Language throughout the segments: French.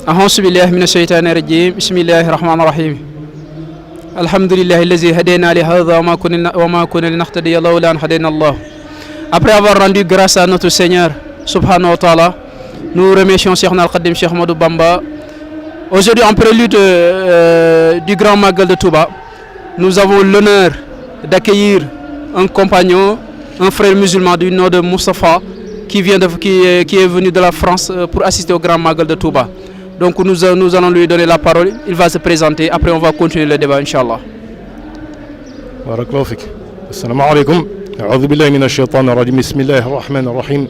أعوذ بالله من الشيطان الرجيم بسم الله الرحمن الرحيم الحمد لله الذي هدينا لهذا وما كنا لنهتدي لولا أن هدينا الله. Après avoir rendu grâce à notre Seigneur subhanahu wa ta'ala, nous remercions Cheikh Al-Khadim Cheikh Ahmadou Bamba. Aujourd'hui, en prélude du Grand Magal de Touba, nous avons l'honneur d'accueillir un compagnon, un frère musulman du nom de Moustapha, qui est venu de la France pour assister au Grand Magal de Touba. Donc nous allons lui donner la parole, il va se présenter, après on va continuer le débat, Inch'Allah. Barakallahu fik. Assalamu alaikum. أعوذ بالله من الشيطان الرجيم بسم الله الرحمن الرحيم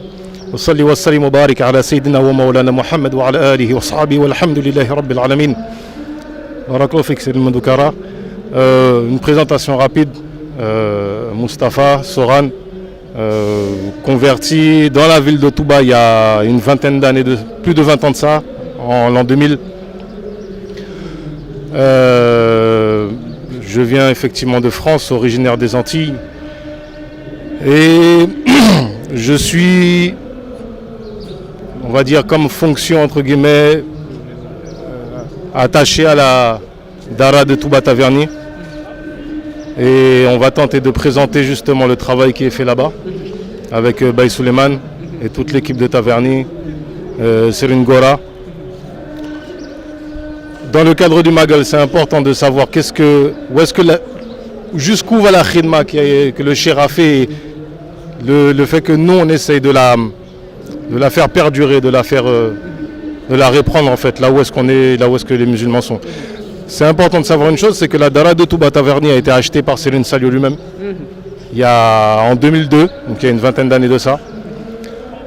وصلي وسلم وبارك على سيدنا ومولانا محمد وعلى آله وصحبه والحمد لله رب العالمين. Barakallahu fik, c'est le Mandoukara. Une présentation rapide. Moustapha Soran, converti dans la ville de Touba il y a une vingtaine d'années, plus de 20 ans de ça, en l'an 2000. Je viens effectivement de France, originaire des Antilles. Et je suis, on va dire, comme fonction entre guillemets, attaché à la Dara de Touba Taverny. Et on va tenter de présenter justement le travail qui est fait là-bas avec Baye Suleiman et toute l'équipe de Taverny, Serine Gora. Dans le cadre du Magal, c'est important de savoir jusqu'où va la khidma que le Cheikh a fait, et le fait que nous on essaye de la faire perdurer, de la reprendre en fait, là où est-ce qu'on est, là où est-ce que les musulmans sont. C'est important de savoir une chose, c'est que la Dara de Touba Taverny a été achetée par Serine Saliou lui-même en 2002, donc il y a une vingtaine d'années de ça.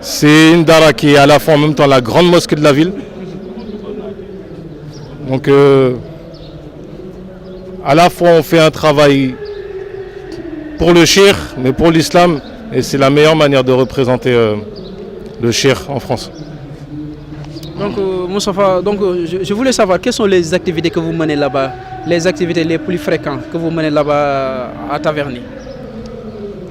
C'est une Dara qui est à la fois en même temps la grande mosquée de la ville. Donc à la fois on fait un travail pour le Cheikh, mais pour l'islam, et c'est la meilleure manière de représenter le Cheikh en France. Donc Moustapha, je voulais savoir quelles sont les activités que vous menez là-bas, les activités les plus fréquentes que vous menez là-bas à Taverny.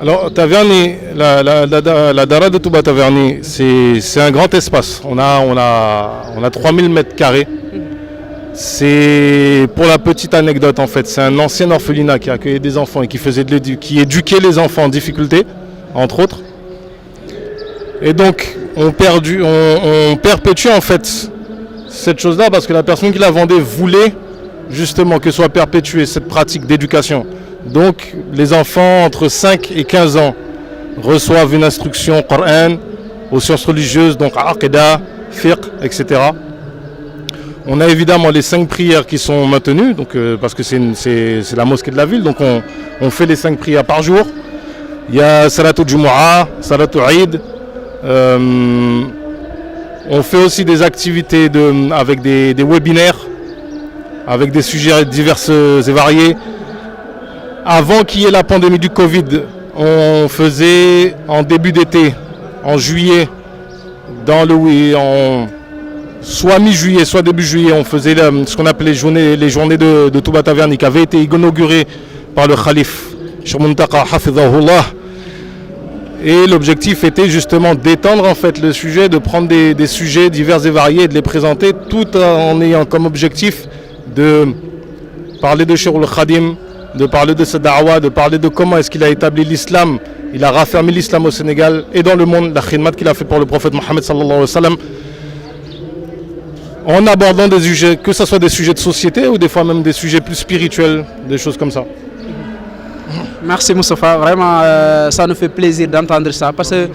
Alors Taverny, la Dara de Touba Taverny, c'est un grand espace. On a 3000 mètres carrés. C'est, pour la petite anecdote en fait, c'est un ancien orphelinat qui accueillait des enfants et qui éduquait les enfants en difficulté, entre autres. Et donc on perpétue en fait cette chose-là parce que la personne qui la vendait voulait justement que soit perpétuée cette pratique d'éducation. Donc les enfants entre 5 et 15 ans reçoivent une instruction Coran, aux sciences religieuses, donc Aqidah, Fiqh, etc. On a évidemment les 5 prières qui sont maintenues, donc, parce que c'est la mosquée de la ville, donc on fait les 5 prières par jour. Il y a Salatul Jumu'ah, Salatul Eid. On fait aussi des activités avec des webinaires, avec des sujets divers et variés. Avant qu'il y ait la pandémie du Covid, on faisait en début d'été, en juillet, soit mi-juillet, soit début juillet, on faisait ce qu'on appelait les journées de Touba Taverny, qui avaient été inaugurées par le Khalif Cheikh Muntaka Hafidhahullah. Et l'objectif était justement d'étendre en fait le sujet, de prendre des sujets divers et variés et de les présenter, tout en ayant comme objectif de parler de Cheikh Al-Khadim, de parler de sa da'wa, de parler de comment est-ce qu'il a établi l'islam. Il a raffermi l'islam au Sénégal et dans le monde, la khidmat qu'il a fait pour le prophète Mohammed sallallahu alayhi wa sallam, en abordant des sujets, que ce soit des sujets de société ou des fois même des sujets plus spirituels, des choses comme ça. Merci Moustapha, vraiment ça nous fait plaisir d'entendre ça parce que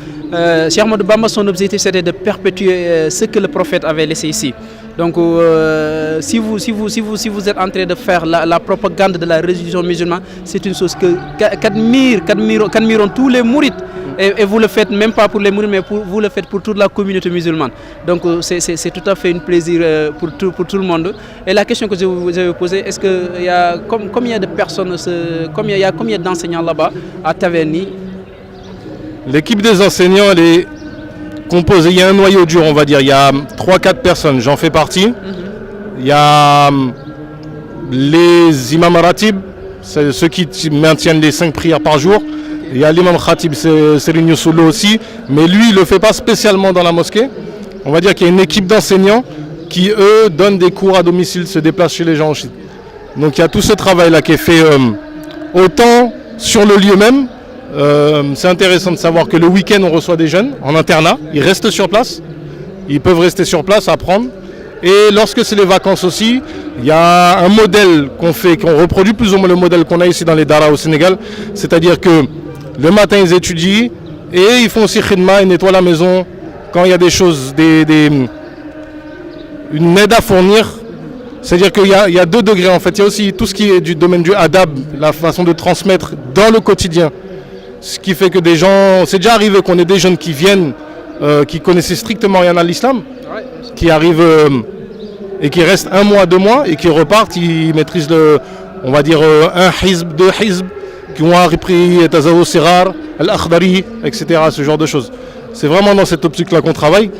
Cheikh Ahmadou Bamba, son objectif c'était de perpétuer ce que le prophète avait laissé ici. Donc si vous êtes en train de faire la propagande de la religion musulmane, c'est une chose qu'admirons tous les mourides. Et vous le faites même pas pour les mourides, mais vous le faites pour toute la communauté musulmane. Donc c'est tout à fait un plaisir pour tout le monde. Et la question que je vous ai posée, est-ce qu'il y a combien de personnes, combien d'enseignants là-bas à Taverny? L'équipe des enseignants, elle est composée, il y a un noyau dur, on va dire, il y a 3-4 personnes, j'en fais partie. Il y a les imams ratib, c'est ceux qui maintiennent les 5 prières par jour. Il y a l'imam khatib, Serine Youssoulo aussi, mais lui il ne le fait pas spécialement dans la mosquée. On va dire qu'il y a une équipe d'enseignants qui eux donnent des cours à domicile, se déplacent chez les gens en Chine. Donc il y a tout ce travail-là qui est fait autant sur le lieu même. C'est intéressant de savoir que le week-end on reçoit des jeunes en internat, ils restent sur place, ils peuvent rester sur place, apprendre. Et lorsque c'est les vacances aussi, il y a un modèle qu'on fait, qu'on reproduit plus ou moins le modèle qu'on a ici dans les daras au Sénégal. C'est-à-dire que le matin ils étudient et ils font aussi khidma, ils nettoient la maison. Quand il y a des choses, une aide à fournir, c'est-à-dire qu'il y a 2 degrés en fait. Il y a aussi tout ce qui est du domaine du adab, la façon de transmettre dans le quotidien. Ce qui fait que des gens, c'est déjà arrivé qu'on ait des jeunes qui viennent, qui connaissaient strictement rien à l'islam, qui arrivent et qui restent 1 mois, 2 mois et qui repartent, ils maîtrisent on va dire un hizb, 2 hizb, qui ont appris Tazawu Sirar, Al-Akhdari, etc. Ce genre de choses. C'est vraiment dans cette optique-là qu'on travaille.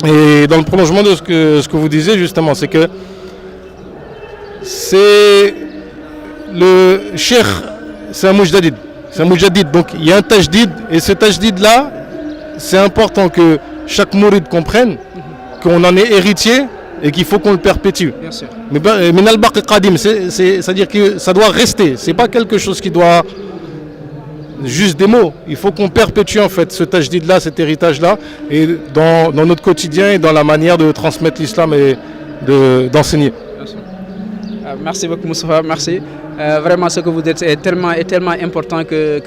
Et dans le prolongement de ce que vous disiez justement, c'est que c'est le cheikh, c'est un mujdadid. C'est un mujaddid, donc il y a un tajdid, et ce tajdid-là, c'est important que chaque mourid comprenne qu'on en est héritier et qu'il faut qu'on le perpétue. Bien sûr. Mais minal baqi qadim, c'est-à-dire que ça doit rester, c'est pas quelque chose qui doit juste des mots. Il faut qu'on perpétue en fait ce tajdid-là, cet héritage-là, et dans notre quotidien et dans la manière de transmettre l'islam et d'enseigner. Merci beaucoup Moustapha, merci. Vraiment ce que vous dites est tellement important que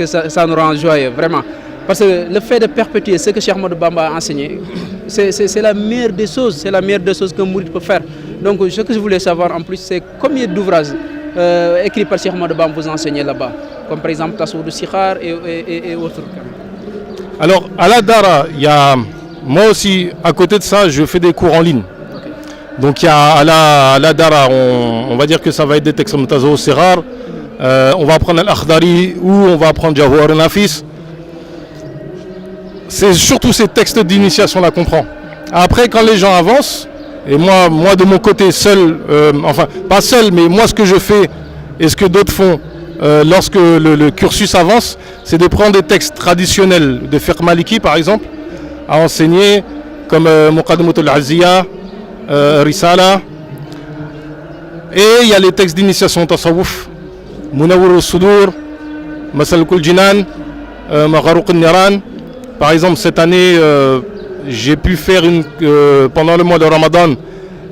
ça nous rend joyeux, vraiment. Parce que le fait de perpétuer ce que Cheikh Ahmadou Bamba a enseigné, c'est la meilleure des choses, c'est la meilleure des choses qu'un mouride peut faire. Donc ce que je voulais savoir en plus, c'est combien d'ouvrages écrits par Cheikh Ahmadou Bamba vous enseignez là-bas, comme par exemple Tasawwud Sikhar et autres. Alors à la Dara, il y a, moi aussi, à côté de ça, je fais des cours en ligne. Donc il y a à la Dara, on va dire que ça va être des textes comme Tazawu Sirar, on va apprendre Al-Akhdari ou on va apprendre Jawhar al-Nafis. C'est surtout ces textes d'initiation-là qu'on prend. Après, quand les gens avancent, et moi de mon côté seul, enfin pas seul, mais moi ce que je fais et ce que d'autres font lorsque le cursus avance, c'est de prendre des textes traditionnels de fiqh maliki par exemple, à enseigner, comme Muqaddimatul Azziya, Risala, et il y a les textes d'initiation Tasawwuf, Munawwir al-Sudur, Masal al-Jinan, Magharuq al-Niran. Par exemple, cette année, j'ai pu faire pendant le mois de Ramadan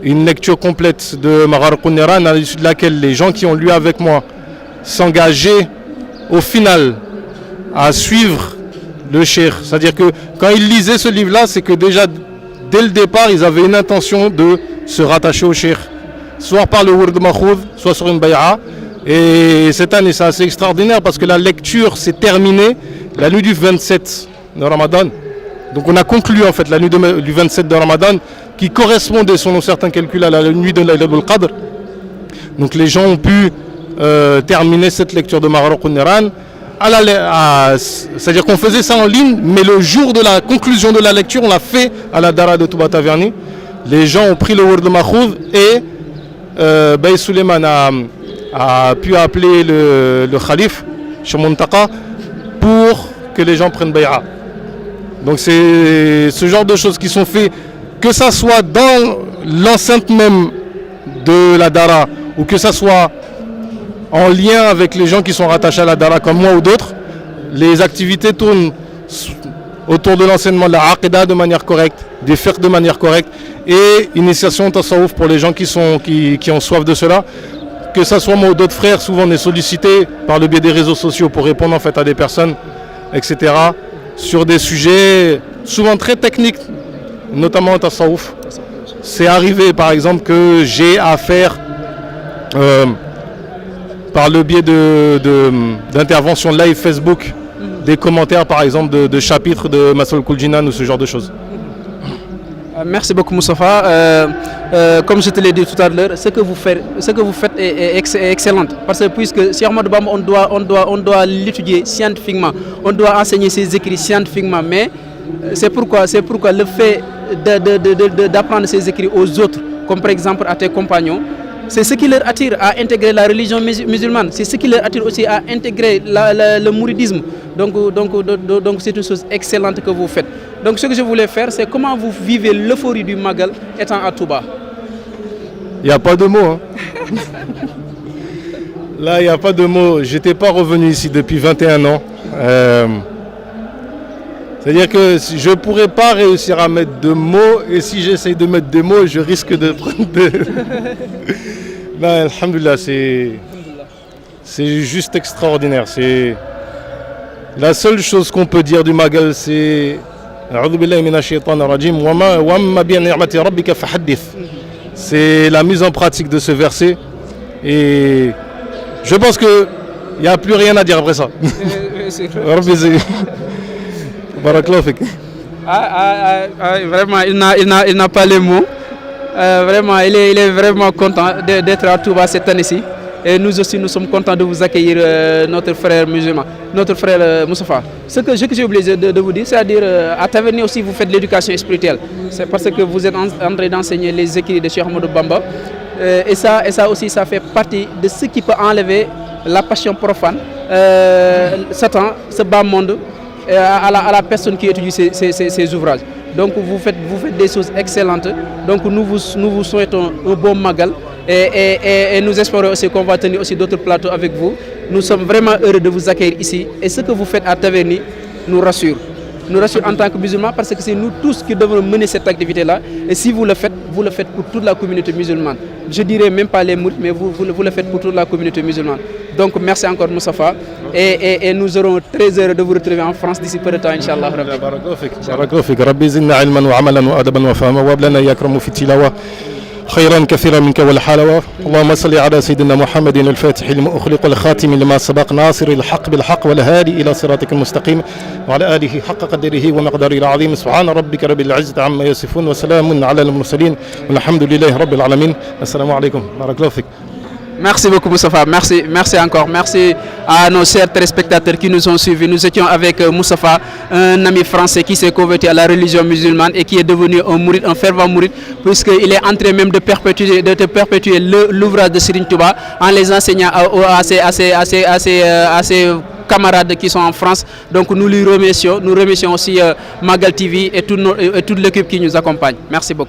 une lecture complète de Magharuq al-Niran, à l'issue de laquelle les gens qui ont lu avec moi s'engageaient au final à suivre le cheikh. C'est-à-dire que quand ils lisaient ce livre-là, c'est que déjà dès le départ, ils avaient une intention de se rattacher au cheikh, soit par le Wird Makhoud, soit sur une bay'a. Et cette année, c'est assez extraordinaire parce que la lecture s'est terminée la nuit du 27 de Ramadan. Donc on a conclu en fait la nuit du 27 de Ramadan, qui correspondait selon certains calculs à la nuit de Laylatul Qadr. Donc les gens ont pu terminer cette lecture de Magharuq al-Niran. C'est-à-dire qu'on faisait ça en ligne, mais le jour de la conclusion de la lecture, on l'a fait à la Dara de Touba Taverny. Les gens ont pris le Wird Makhoud et Baye Suleiman a pu appeler le Khalif, Cheikh Muntaka, pour que les gens prennent Bay'a. Donc c'est ce genre de choses qui sont faites, que ça soit dans l'enceinte même de la Dara, ou que ça soit en lien avec les gens qui sont rattachés à la Dara comme moi ou d'autres. Les activités tournent autour de l'enseignement de la Aqidah de manière correcte, des fiqh de manière correcte, et initiation tasawwuf pour les gens qui ont soif de cela. Que ça soit moi ou d'autres frères, souvent on est sollicité par le biais des réseaux sociaux pour répondre en fait à des personnes, etc. sur des sujets souvent très techniques, notamment en tasawwuf. C'est arrivé par exemple que j'ai à faire par le biais d'interventions live Facebook, des commentaires par exemple de chapitres de Masal al-Jinan ou ce genre de choses. Merci beaucoup Moustapha. Comme je te l'ai dit tout à l'heure, ce que vous faites est excellent. Parce que puisque Cheikh Ahmadou Bamba, on doit l'étudier scientifiquement, on doit enseigner ses écrits scientifiquement, mais c'est pourquoi le fait d'apprendre ses écrits aux autres, comme par exemple à tes compagnons, C'est ce qui leur attire à intégrer la religion musulmane. C'est ce qui leur attire aussi à intégrer le mouridisme. Donc c'est une chose excellente que vous faites. Donc ce que je voulais faire, c'est comment vous vivez l'euphorie du Magal étant à Touba. Il n'y a pas de mots. Hein. Là, il n'y a pas de mots. Je n'étais pas revenu ici depuis 21 ans. C'est-à-dire que je ne pourrais pas réussir à mettre de mots. Et si j'essaye de mettre des mots, je risque de prendre de... Ben, alhamdoulilah, c'est juste extraordinaire. C'est la seule chose qu'on peut dire du Magal, c'est c'est la mise en pratique de ce verset. Et je pense qu'il n'y a plus rien à dire après ça. Vraiment, il n'a pas les mots. Vraiment, il est vraiment content d'être à Touba cette année-ci. Et nous aussi, nous sommes contents de vous accueillir, notre frère musulman, notre frère Moustapha. Ce que j'ai oublié de vous dire, c'est-à-dire à Taverny aussi, vous faites l'éducation spirituelle. C'est parce que vous êtes en train d'enseigner les écrits de Cheikh Ahmadou Bamba. Et ça aussi, ça fait partie de ce qui peut enlever la passion profane, Satan, ce bas monde, à la personne qui étudie ces ouvrages. Donc vous faites des choses excellentes. Donc nous vous souhaitons un bon Magal et nous espérons aussi qu'on va tenir aussi d'autres plateaux avec vous. Nous sommes vraiment heureux de vous accueillir ici. Et ce que vous faites à Taverny nous rassure. Nous rassure en tant que musulmans parce que c'est nous tous qui devons mener cette activité-là. Et si vous le faites pour toute la communauté musulmane. Je dirais même pas les mourides, mais vous le faites pour toute la communauté musulmane. Donc merci encore Moustapha. Et nous serons très heureux de vous retrouver en France d'ici peu de temps, Inch'Allah. خيرا كثيرا منك والحلاوة اللهم صل على سيدنا محمد الفاتح المؤخلق والخاتم لما سبق ناصر الحق بالحق والهادي إلى صراطك المستقيم وعلى آله حق قدره ومقداره العظيم سبحان ربك رب العزة عما يصفون وسلام على المرسلين والحمد لله رب العالمين السلام عليكم بارك الله فيك. Merci beaucoup Moustapha, merci encore, merci à nos chers téléspectateurs qui nous ont suivis. Nous étions avec Moustapha, un ami français qui s'est converti à la religion musulmane et qui est devenu un mouride, un fervent mouride, puisqu'il est en train même de perpétuer l'ouvrage de Serigne Touba en les enseignant à ses camarades qui sont en France. Donc nous remercions aussi Magal TV et toute l'équipe qui nous accompagne. Merci beaucoup.